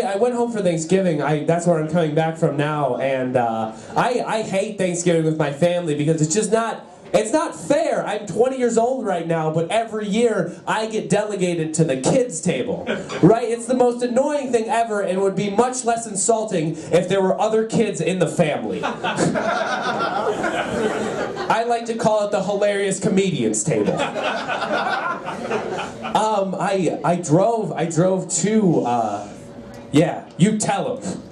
I went home for Thanksgiving. That's where I'm coming back from now, and I hate Thanksgiving with my family because it's not fair. I'm 20 years old right now, but every year I get delegated to the kids' table. Right? It's the most annoying thing ever, and would be much less insulting if there were other kids in the family. I like to call it the hilarious comedians table. I drove to, yeah, you tell them.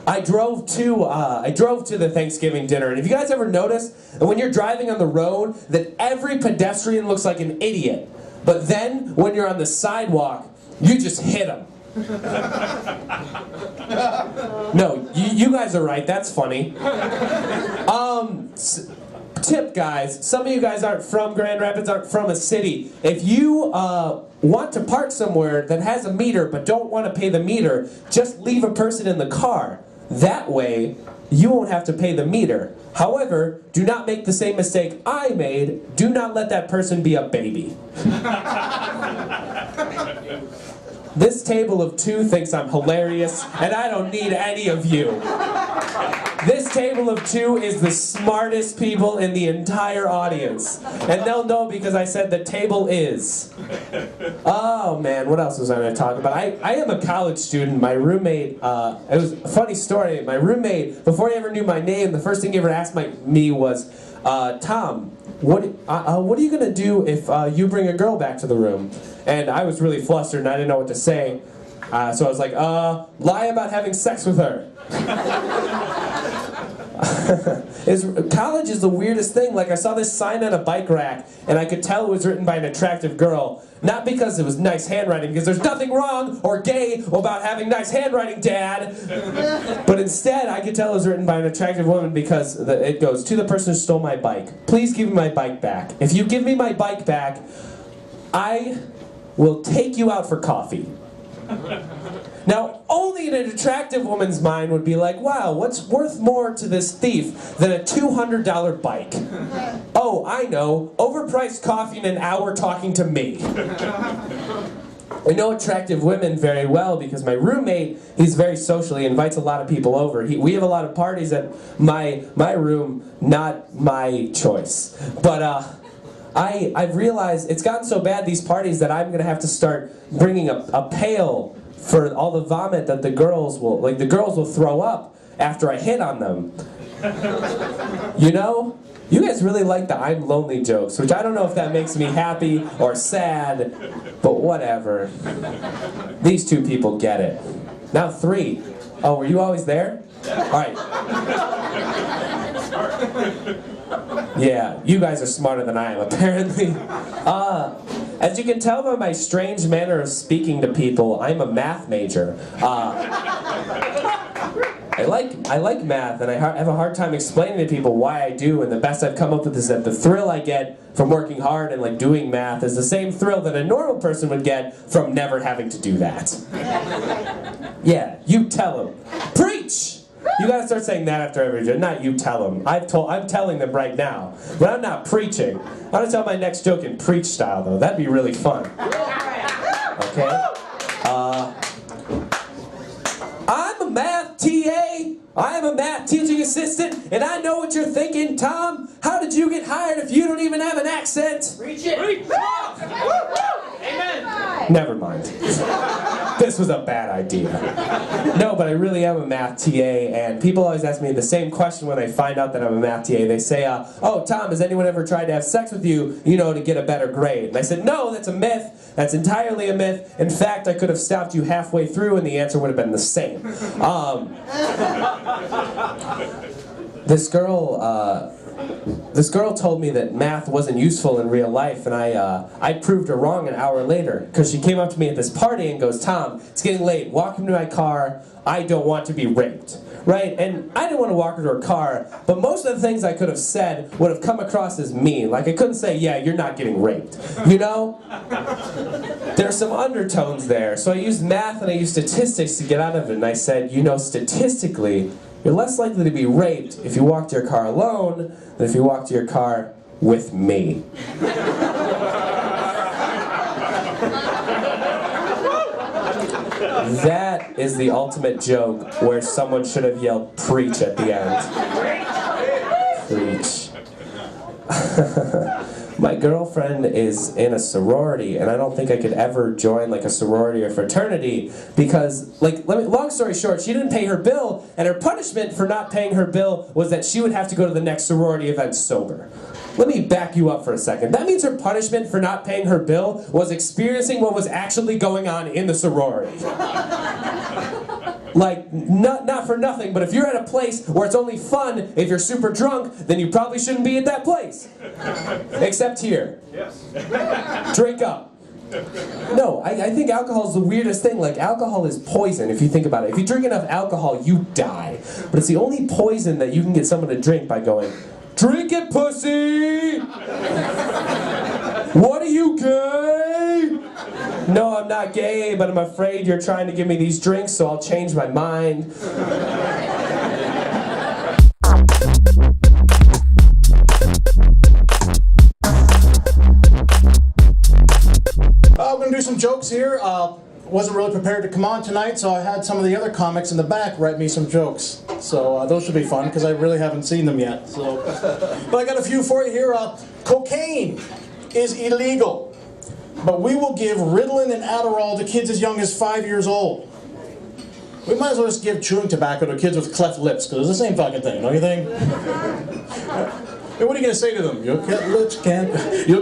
I drove to the Thanksgiving dinner, and have you guys ever noticed that when you're driving on the road that every pedestrian looks like an idiot, but then when you're on the sidewalk, you just hit them? No, you guys are right, that's funny. Tip, guys, some of you guys aren't from Grand Rapids, aren't from a city. If you want to park somewhere that has a meter but don't want to pay the meter, just leave a person in the car. That way, you won't have to pay the meter. However, do not make the same mistake I made. Do not let that person be a baby. This table of two thinks I'm hilarious, and I don't need any of you. This table of two is the smartest people in the entire audience. And they'll know because I said the table is. Oh man, what else was I going to talk about? I am a college student. My roommate, it was a funny story. My roommate, before he ever knew my name, the first thing he ever asked me was, Tom, what are you going to do if you bring a girl back to the room? And I was really flustered and I didn't know what to say. So I was like, lie about having sex with her. College is the weirdest thing. Like, I saw this sign on a bike rack, and I could tell it was written by an attractive girl. Not because it was nice handwriting, because there's nothing wrong or gay about having nice handwriting, Dad. But instead, I could tell it was written by an attractive woman because it goes, to the person who stole my bike, please give me my bike back. If you give me my bike back, I will take you out for coffee. Now, only an attractive woman's mind would be like, wow, what's worth more to this thief than a $200 bike? Oh, I know, overpriced coffee and an hour talking to me. I know attractive women very well because my roommate, he's very social, he invites a lot of people over. We have a lot of parties at my room, not my choice. But I've realized it's gotten so bad, these parties, that I'm going to have to start bringing a pail for all the vomit that the girls will throw up after I hit on them. You know? You guys really like the I'm lonely jokes, which I don't know if that makes me happy or sad, but whatever. These two people get it. Now 3. Oh, were you always there? Alright. Yeah, you guys are smarter than I am, apparently. As you can tell by my strange manner of speaking to people, I'm a math major. I like math, and I have a hard time explaining to people why I do, and the best I've come up with is that the thrill I get from working hard and like doing math is the same thrill that a normal person would get from never having to do that. Yeah, you tell them. Preach! You gotta start saying that after every joke. Not you tell them. I'm telling them right now. But I'm not preaching. I'm gonna tell my next joke in preach style, though. That'd be really fun. Okay? I'm a math TA. I am a math teaching assistant, and I know what you're thinking, Tom. How did you get hired if you don't even have an accent? Preach it. Preach. Amen. Never mind. This was a bad idea. No, but I really am a math TA, and people always ask me the same question when they find out that I'm a math TA. They say, oh, Tom, has anyone ever tried to have sex with you, to get a better grade? And I said, no, that's a myth. That's entirely a myth. In fact, I could have stopped you halfway through, and the answer would have been the same. This girl told me that math wasn't useful in real life, and I proved her wrong an hour later, because she came up to me at this party and goes, Tom, it's getting late, walk into my car, I don't want to be raped. right? And I didn't want to walk her to her car, but most of the things I could have said would have come across as mean. Like, I couldn't say, yeah, you're not getting raped, you know? There's some undertones there. So I used math and I used statistics to get out of it, and I said, you know, statistically, you're less likely to be raped if you walk to your car alone than if you walk to your car with me. That is the ultimate joke where someone should have yelled preach at the end. Preach. My girlfriend is in a sorority, and I don't think I could ever join like a sorority or fraternity because, like, long story short, she didn't pay her bill, and her punishment for not paying her bill was that she would have to go to the next sorority event sober. Let me back you up for a second. That means her punishment for not paying her bill was experiencing what was actually going on in the sorority. Like, not for nothing, but if you're at a place where it's only fun if you're super drunk, then you probably shouldn't be at that place. Except here. Yes. Drink up. No, I think alcohol is the weirdest thing. Like, alcohol is poison, if you think about it. If you drink enough alcohol, you die. But it's the only poison that you can get someone to drink by going, drink it, pussy! What are you, gay? No, I'm not gay, but I'm afraid you're trying to give me these drinks, so I'll change my mind. I'm going to do some jokes here. Wasn't really prepared to come on tonight, so I had some of the other comics in the back write me some jokes. So those should be fun, because I really haven't seen them yet. So, but I got a few for you here. Cocaine is illegal, but we will give Ritalin and Adderall to kids as young as 5 years old. We might as well just give chewing tobacco to kids with cleft lips, because it's the same fucking thing, don't you think? Hey, what are you going to say to them? You'll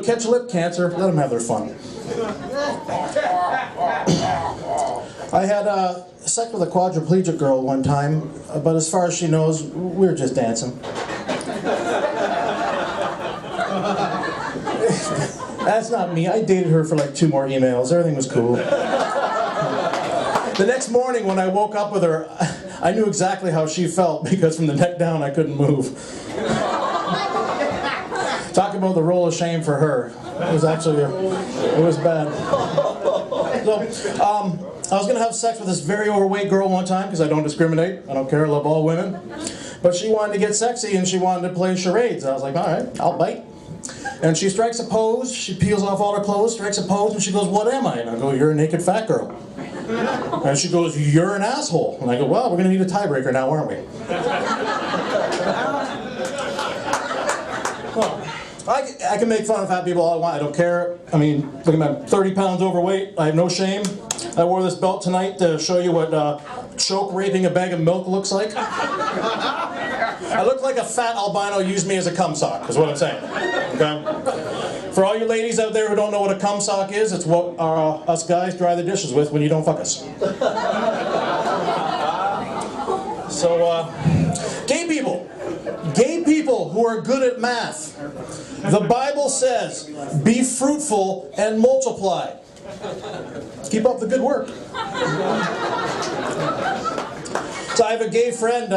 catch lip cancer. Let them have their fun. I had sex with a quadriplegic girl one time, but as far as she knows, we were just dancing. That's not me. I dated her for like 2 more emails. Everything was cool. The next morning when I woke up with her, I knew exactly how she felt because from the neck down I couldn't move. Talk about the roll of shame for her. It was actually, it was bad. So, I was going to have sex with this very overweight girl one time because I don't discriminate. I don't care. I love all women. But she wanted to get sexy and she wanted to play charades. I was like, all right, I'll bite. And she strikes a pose. She peels off all her clothes, strikes a pose, and she goes, what am I? And I go, you're a naked fat girl. And she goes, you're an asshole. And I go, well, we're going to need a tiebreaker now, aren't we? Well, I can make fun of fat people all I want. I don't care. I mean, look at me, I'm 30 pounds overweight. I have no shame. I wore this belt tonight to show you what choke raping a bag of milk looks like. I look like a fat albino used me as a cum sock, is what I'm saying. Okay? For all you ladies out there who don't know what a cum sock is, it's what us guys dry the dishes with when you don't fuck us. So, gay people. Gay people who are good at math. The Bible says, be fruitful and multiply. Keep up the good work. So I have a gay friend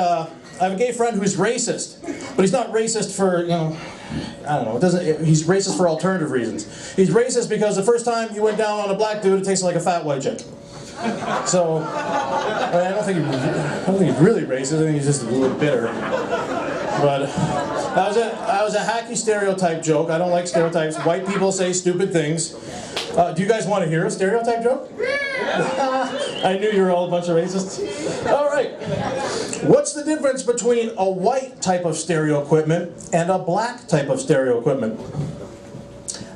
who's racist, but he's not racist for, you know, I don't know. He's racist for alternative reasons. He's racist because the first time he went down on a black dude, it tasted like a fat white chick. So I don't think he's really racist. I think he's just a little bitter. But that was a hacky stereotype joke. I don't like stereotypes. White people say stupid things. Do you guys want to hear a stereotype joke? I knew you were all a bunch of racists. All right. What's the difference between a white type of stereo equipment and a black type of stereo equipment?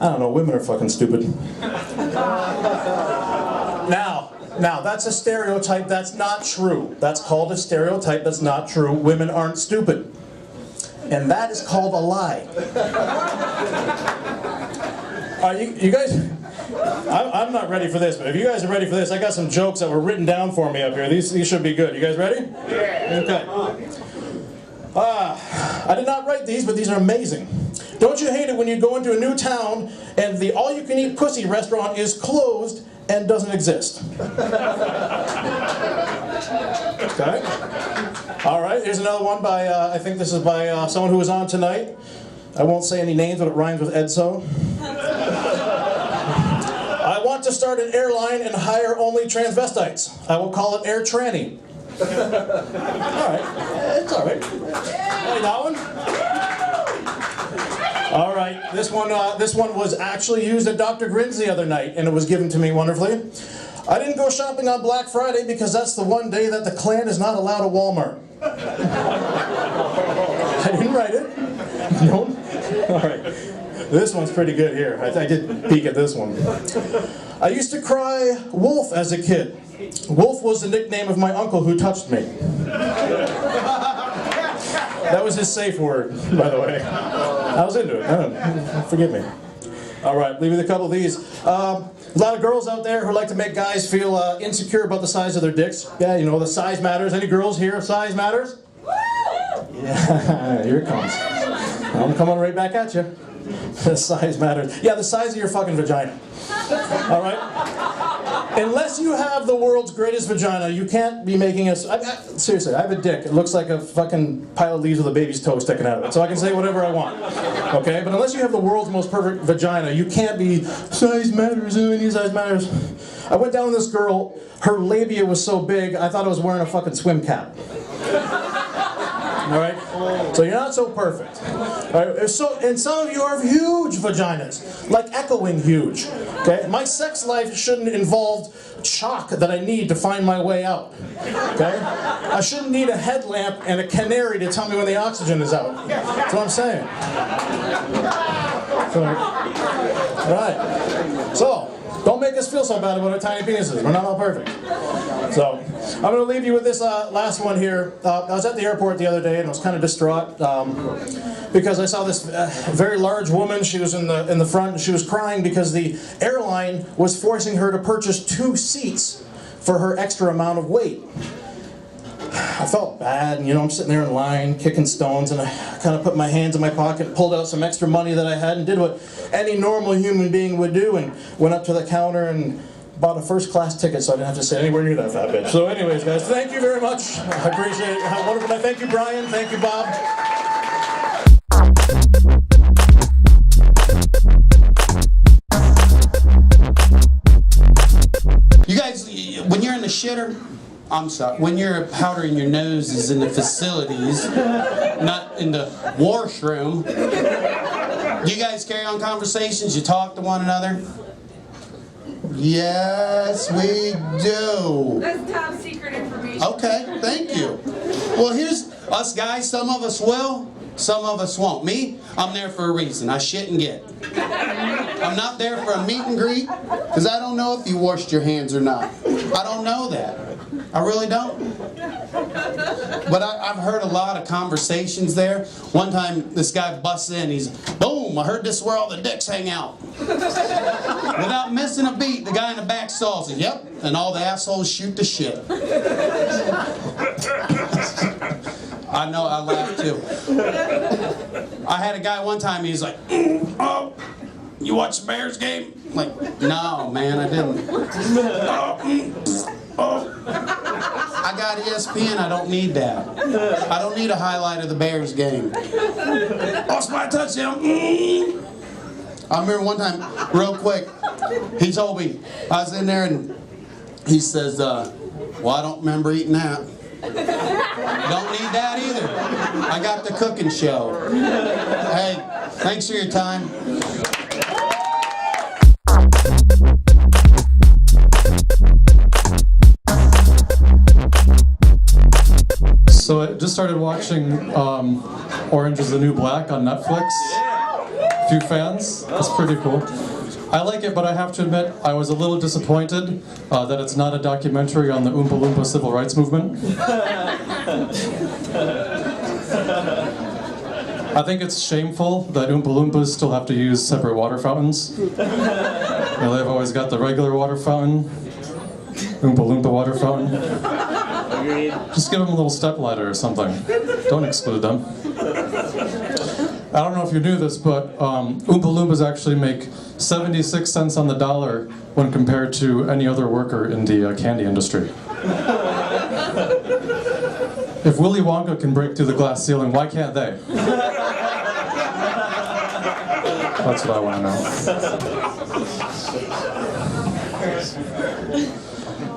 I don't know. Women are fucking stupid. Now, that's a stereotype that's not true. That's called a stereotype that's not true. Women aren't stupid. And that is called a lie. You guys... I'm not ready for this, but if you guys are ready for this, I got some jokes that were written down for me up here. These should be good. You guys ready? Yeah. Okay. I did not write these, but these are amazing. Don't you hate it when you go into a new town and the all-you-can-eat pussy restaurant is closed and doesn't exist? Okay. All right, here's another one by, I think this is by someone who was on tonight. I won't say any names, but it rhymes with Edso. I want to start an airline and hire only transvestites. I will call it Air Tranny. Alright, it's alright. Hey, that one? Alright, this one was actually used at Dr. Grin's the other night, and it was given to me wonderfully. I didn't go shopping on Black Friday because that's the one day that the Klan is not allowed at Walmart. I didn't write it. No? Alright. This one's pretty good here. I did peek at this one. I used to cry Wolf as a kid. Wolf was the nickname of my uncle who touched me. That was his safe word, by the way. I was into it. Forgive me. Alright, leave with a couple of these. A lot of girls out there who like to make guys feel insecure about the size of their dicks. Yeah, you know, the size matters. Any girls here, size matters? Yeah, here it comes. I'm coming right back at you. The size matters. Yeah, the size of your fucking vagina. Alright? Unless you have the world's greatest vagina, you can't be making us. Seriously, I have a dick. It looks like a fucking pile of leaves with a baby's toe sticking out of it. So I can say whatever I want. Okay? But unless you have the world's most perfect vagina, you can't be size matters, any size matters. I went down with this girl, her labia was so big, I thought I was wearing a fucking swim cap. Alright? So you're not so perfect. Alright? And some of you have huge vaginas. Like echoing huge. Okay? My sex life shouldn't involve chalk that I need to find my way out. Okay? I shouldn't need a headlamp and a canary to tell me when the oxygen is out. That's what I'm saying. Alright. So, don't make us feel so bad about our tiny penises. We're not all perfect. So, I'm going to leave you with this last one here. I was at the airport the other day and I was kind of distraught because I saw this very large woman. She was in the front and she was crying because the airline was forcing her to purchase 2 seats for her extra amount of weight. I felt bad, and you know, I'm sitting there in line, kicking stones, and I kind of put my hands in my pocket, pulled out some extra money that I had, and did what any normal human being would do, and went up to the counter and bought a first-class ticket so I didn't have to sit anywhere near that fat bitch. So anyways, guys, thank you very much. I appreciate it. Have a wonderful night. Thank you, Brian. Thank you, Bob. You guys, when you're in the shitter, I'm sorry, when your powdering your nose is in the facilities, not in the washroom, you guys carry on conversations, you talk to one another? Yes, we do. That's top secret information. Okay, thank you. Well, here's us guys, some of us will, some of us won't. Me, I'm there for a reason. I shit and get. I'm not there for a meet and greet, because I don't know if you washed your hands or not. I don't know that. I really don't. But I've heard a lot of conversations there. One time, this guy busts in, he's, boom, I heard this is where all the dicks hang out. Without missing a beat, the guy in the back stall says, yep, and all the assholes shoot the shit. I know, I laughed too. I had a guy one time, he's like, oh, you watch the Bears game? I'm like, no, man, I didn't. I got ESPN, I don't need that. I don't need a highlight of the Bears game. Lost my touchdown. I remember one time, real quick, he told me, I was in there and he says, well, I don't remember eating that. Don't need that either. I got the cooking show. Hey, thanks for your time. So I just started watching Orange is the New Black on Netflix. A few fans. That's pretty cool. I like it, but I have to admit I was a little disappointed that it's not a documentary on the Oompa Loompa civil rights movement. I think it's shameful that Oompa Loompas still have to use separate water fountains. You know, they've always got the regular water fountain, Oompa Loompa water fountain. Just give them a little stepladder or something. Don't exclude them. I don't know if you knew this, but Oompa Loompas actually make 76 cents on the dollar when compared to any other worker in the candy industry. If Willy Wonka can break through the glass ceiling, why can't they? That's what I want to know.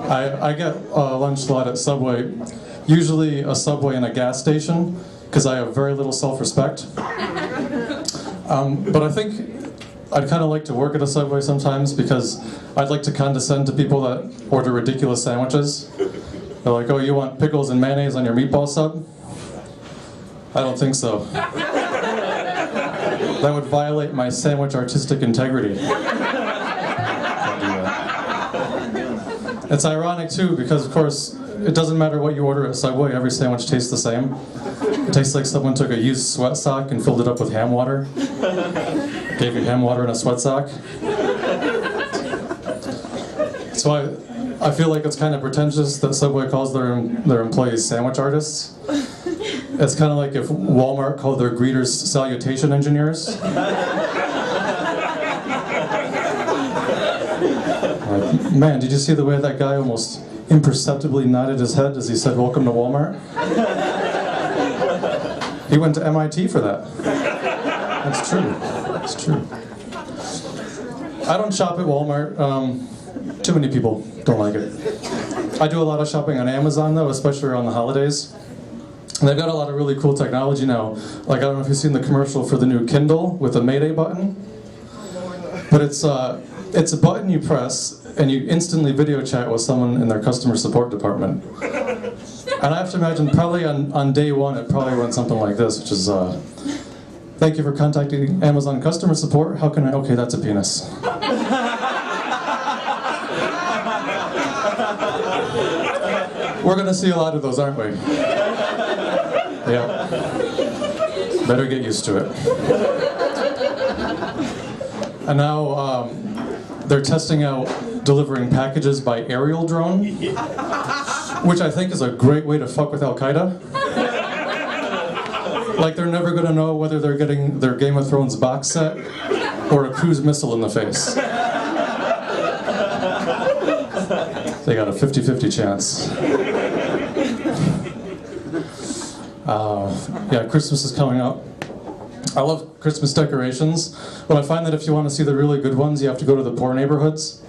I get lunch a lot at Subway, usually a Subway and a gas station, because I have very little self-respect. But I think I'd kind of like to work at a Subway sometimes, because I'd like to condescend to people that order ridiculous sandwiches. They're like, oh, you want pickles and mayonnaise on your meatball sub? I don't think so. That would violate my sandwich artistic integrity. Can't do that. It's ironic too, because of course, it doesn't matter what you order at Subway, every sandwich tastes the same. It tastes like someone took a used sweat sock and filled it up with ham water. Gave you ham water in a sweat sock. So I feel like it's kind of pretentious that Subway calls their employees sandwich artists. It's kind of like if Walmart called their greeters salutation engineers. Like, man, did you see the way that guy almost imperceptibly nodded his head as he said, "Welcome to Walmart"? He went to MIT for that. That's true. That's true. I don't shop at Walmart. Too many people don't like it. I do a lot of shopping on Amazon though, especially around the holidays. And they've got a lot of really cool technology now. Like, I don't know if you've seen the commercial for the new Kindle with the Mayday button. But it's a button you press and you instantly video chat with someone in their customer support department. And I have to imagine probably on day one it probably went something like this, which is, thank you for contacting Amazon customer support. How can I, okay, that's a penis. We're gonna see a lot of those, aren't we? Yeah. Better get used to it. And now they're testing out delivering packages by aerial drone, which I think is a great way to fuck with Al-Qaeda. Like, they're never gonna know whether they're getting their Game of Thrones box set or a cruise missile in the face. They got a 50-50 chance. Yeah, Christmas is coming up. I love Christmas decorations, but I find that if you want to see the really good ones, you have to go to the poor neighborhoods.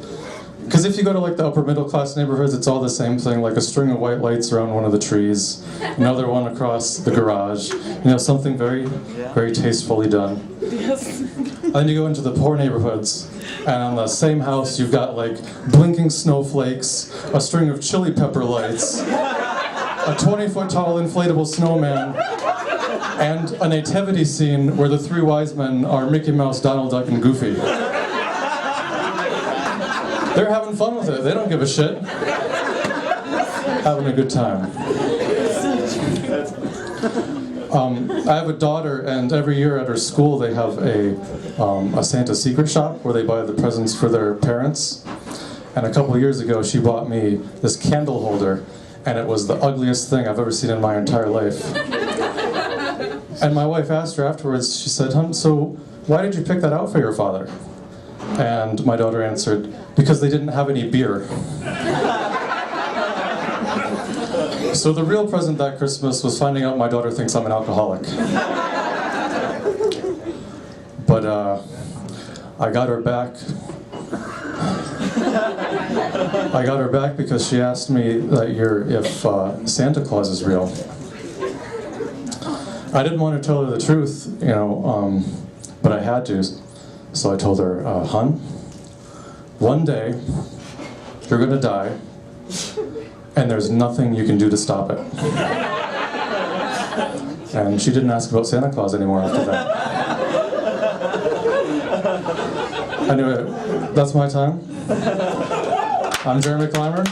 Because if you go to like the upper middle class neighborhoods, it's all the same thing, like a string of white lights around one of the trees, another one across the garage, you know, something very, very tastefully done. Yes. And then you go into the poor neighborhoods, and on the same house you've got like blinking snowflakes, a string of chili pepper lights, a 20-foot tall inflatable snowman, and a nativity scene where the three wise men are Mickey Mouse, Donald Duck, and Goofy. They're having fun with it. They don't give a shit. Having a good time. I have a daughter, and every year at her school they have a Santa secret shop where they buy the presents for their parents. And a couple of years ago she bought me this candle holder, and it was the ugliest thing I've ever seen in my entire life. And my wife asked her afterwards, she said, "Hon, so why did you pick that out for your father?" And my daughter answered, "Because they didn't have any beer." So the real present that Christmas was finding out my daughter thinks I'm an alcoholic. But I got her back. I got her back because she asked me if Santa Claus is real. I didn't want to tell her the truth, you know, but I had to. So I told her, "Hun, one day you're gonna die, and there's nothing you can do to stop it." And she didn't ask about Santa Claus anymore after that. Anyway, that's my time. I'm Jeremy Clymer.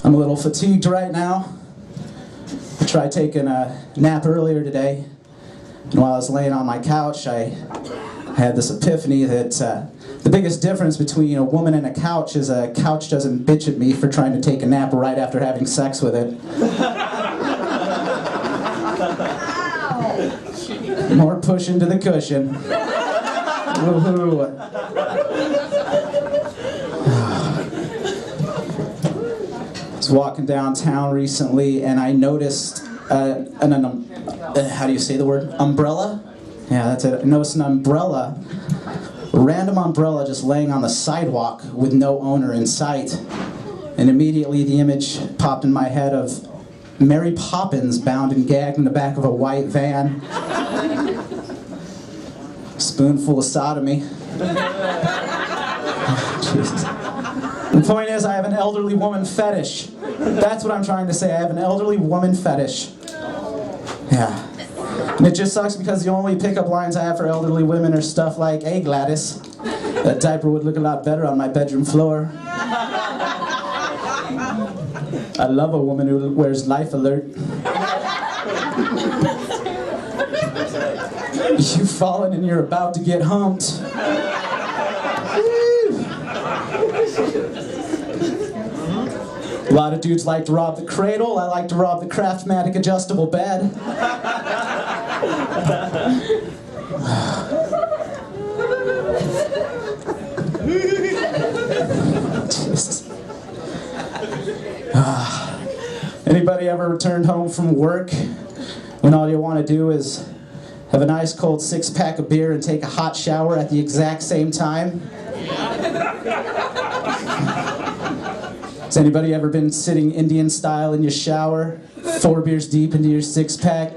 I'm a little fatigued right now. I tried taking a nap earlier today, and while I was laying on my couch, I had this epiphany that the biggest difference between a woman and a couch is a couch doesn't bitch at me for trying to take a nap right after having sex with it. More push into the cushion. Woohoo. I was walking downtown recently and I noticed how do you say the word? Umbrella? Yeah, that's it. I noticed an umbrella, a random umbrella just laying on the sidewalk with no owner in sight. And immediately the image popped in my head of Mary Poppins bound and gagged in the back of a white van. Spoonful of sodomy. Jesus. The point is, I have an elderly woman fetish. That's what I'm trying to say. I have an elderly woman fetish. Yeah. And it just sucks because the only pickup lines I have for elderly women are stuff like, "Hey Gladys, that diaper would look a lot better on my bedroom floor." I love a woman who wears Life Alert. You've fallen and you're about to get humped. A lot of dudes like to rob the cradle. I like to rob the Craftmatic adjustable bed. Jesus. Anybody ever returned home from work when all you want to do is have a nice cold 6-pack of beer and take a hot shower at the exact same time? Has anybody ever been sitting Indian style in your shower, 4 beers deep into your 6-pack,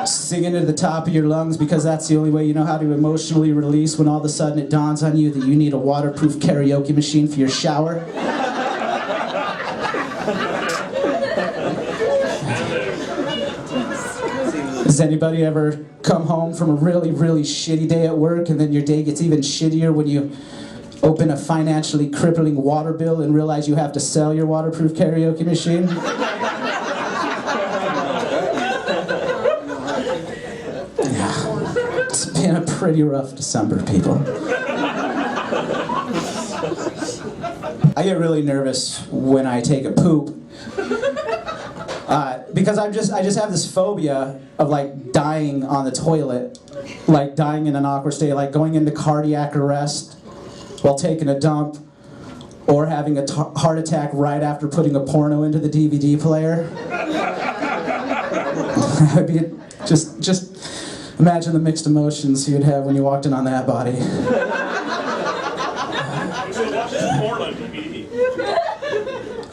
singing at the top of your lungs because that's the only way you know how to emotionally release when all of a sudden it dawns on you that you need a waterproof karaoke machine for your shower? Has anybody ever come home from a really, really shitty day at work and then your day gets even shittier when you open a financially crippling water bill and realize you have to sell your waterproof karaoke machine? Yeah. It's been a pretty rough December, people. I get really nervous when I take a poop. Because I just have this phobia of like dying on the toilet, like dying in an awkward state, like going into cardiac arrest while taking a dump, or having a heart attack right after putting a porno into the DVD player. I'd be just imagine the mixed emotions you'd have when you walked in on that body.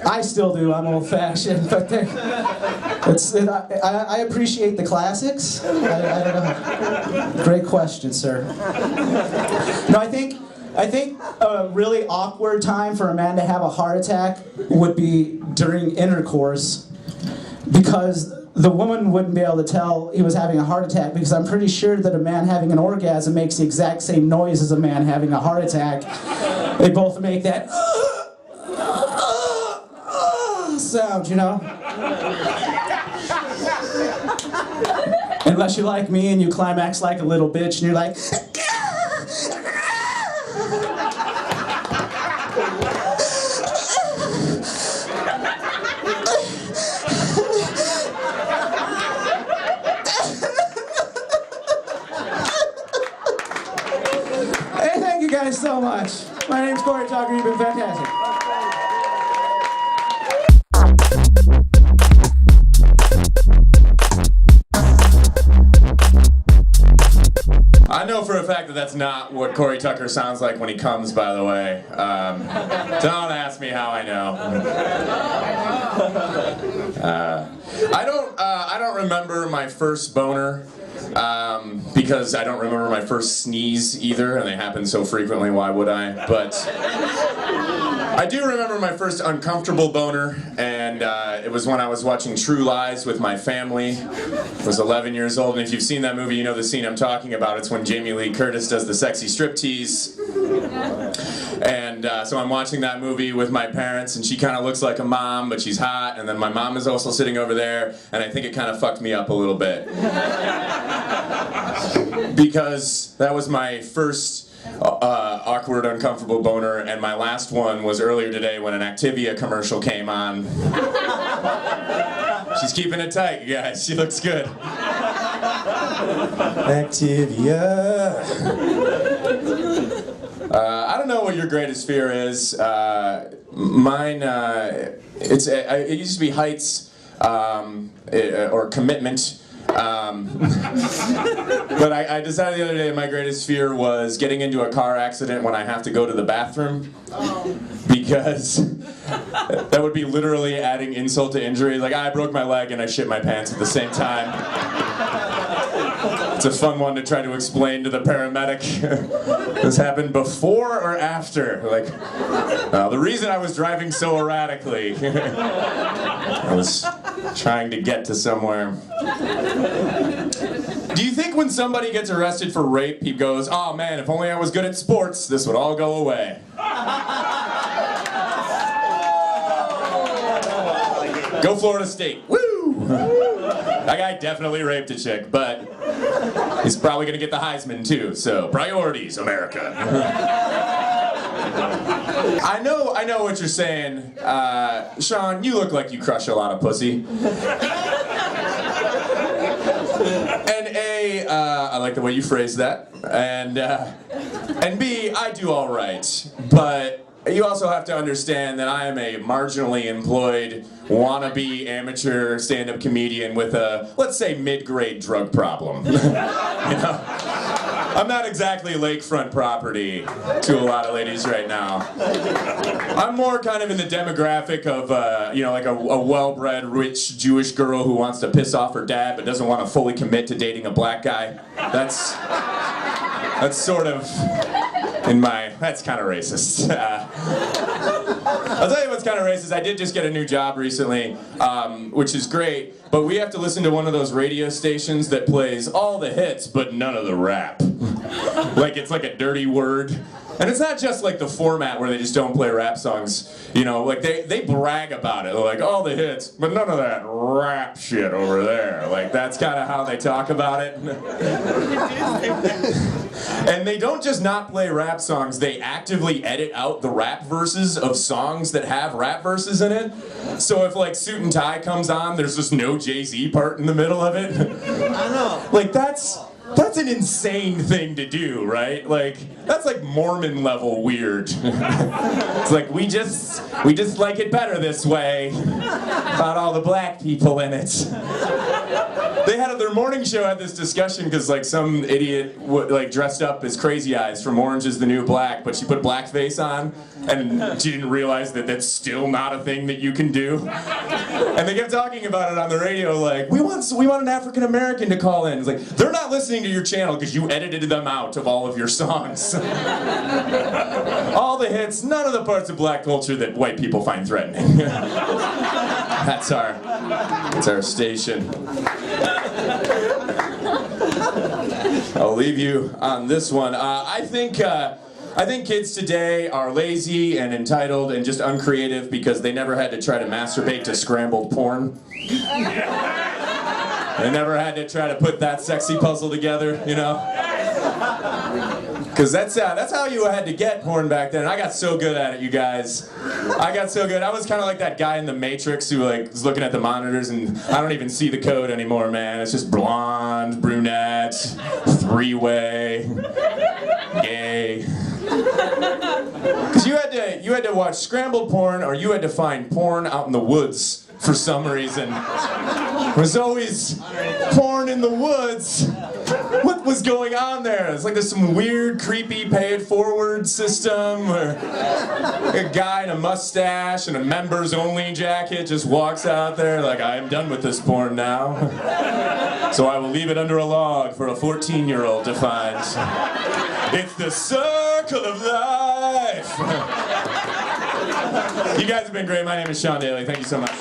I still do. I'm old-fashioned, but I appreciate the classics. I don't know. Great question, sir. No, I think a really awkward time for a man to have a heart attack would be during intercourse, because the woman wouldn't be able to tell he was having a heart attack, because I'm pretty sure that a man having an orgasm makes the exact same noise as a man having a heart attack. They both make that sound, you know? Unless you're like me and you climax like a little bitch and you're like, hey, thank you guys so much. My name's Corey Tucker. You've been fantastic. I know for a fact that that's not what Corey Tucker sounds like when he comes, by the way. Don't ask me how I know. I don't remember my first boner, because I don't remember my first sneeze either, and they happen so frequently, why would I? But I do remember my first uncomfortable boner, and it was when I was watching True Lies with my family. I was 11 years old, and if you've seen that movie, you know the scene I'm talking about. It's when Jamie Lee Curtis does the sexy striptease. And so I'm watching that movie with my parents, and she kind of looks like a mom, but she's hot, and then my mom is also sitting over there, and I think it kind of fucked me up a little bit. Because that was my first awkward, uncomfortable boner, and my last one was earlier today when an Activia commercial came on. She's keeping it tight, you guys. She looks good. Activia. I don't know what your greatest fear is. Mine, it used to be heights or commitment. But I decided the other day my greatest fear was getting into a car accident when I have to go to the bathroom. Because that would be literally adding insult to injury. Like, I broke my leg and I shit my pants at the same time. It's a fun one to try to explain to the paramedic. This happened before or after? Like, the reason I was driving so erratically, I was trying to get to somewhere. Do you think when somebody gets arrested for rape, he goes, "Oh man, if only I was good at sports, this would all go away"? Go Florida State. Woo! That guy definitely raped a chick, but he's probably gonna get the Heisman too, so priorities, America. I know what you're saying. Sean, you look like you crush a lot of pussy. And A, I like the way you phrased that. And B, I do all right. But you also have to understand that I am a marginally employed, wannabe amateur stand-up comedian with a, let's say, mid-grade drug problem. You know? I'm not exactly lakefront property to a lot of ladies right now. I'm more kind of in the demographic of, like a well-bred, rich Jewish girl who wants to piss off her dad but doesn't want to fully commit to dating a black guy. That's sort of that's kind of racist. I'll tell you what's kind of racist. I did just get a new job recently, which is great, but we have to listen to one of those radio stations that plays all the hits but none of the rap. Like, it's like a dirty word. And it's not just like the format where they just don't play rap songs. You know, like they brag about it. They're like, all the hits, but none of that rap shit over there. Like, that's kind of how they talk about it. And they don't just not play rap songs, they actively edit out the rap verses of songs that have rap verses in it. So if like Suit and Tie comes on, there's just no Jay-Z part in the middle of it. I know. Like, that's an insane thing to do, right? Like, that's like Mormon level weird. It's like, we just like it better this way. About all the black people in it. They had their morning show had this discussion because like some idiot like dressed up as Crazy Eyes from Orange Is the New Black, but she put blackface on, and she didn't realize that that's still not a thing that you can do. And they kept talking about it on the radio, like, we want an African American to call in. It's like, they're not listening to your channel because you edited them out of all of your songs. All the hits, none of the parts of black culture that white people find threatening. That's our station. I'll leave you on this one. I think kids today are lazy and entitled and just uncreative because they never had to try to masturbate to scrambled porn. They never had to try to put that sexy puzzle together, you know? Because that's how you had to get porn back then. I got so good at it, you guys. I got so good. I was kind of like that guy in the Matrix who like was looking at the monitors and I don't even see the code anymore, man. It's just blonde, brunette, three-way, gay. Because you had to watch scrambled porn or you had to find porn out in the woods for some reason. It was always porn in the woods. What was going on there? It's like there's some weird, creepy pay-it-forward system where a guy in a mustache and a members-only jacket just walks out there like, I am done with this porn now. So I will leave it under a log for a 14-year-old to find. It's the circle of life. You guys have been great. My name is Sean Daly. Thank you so much.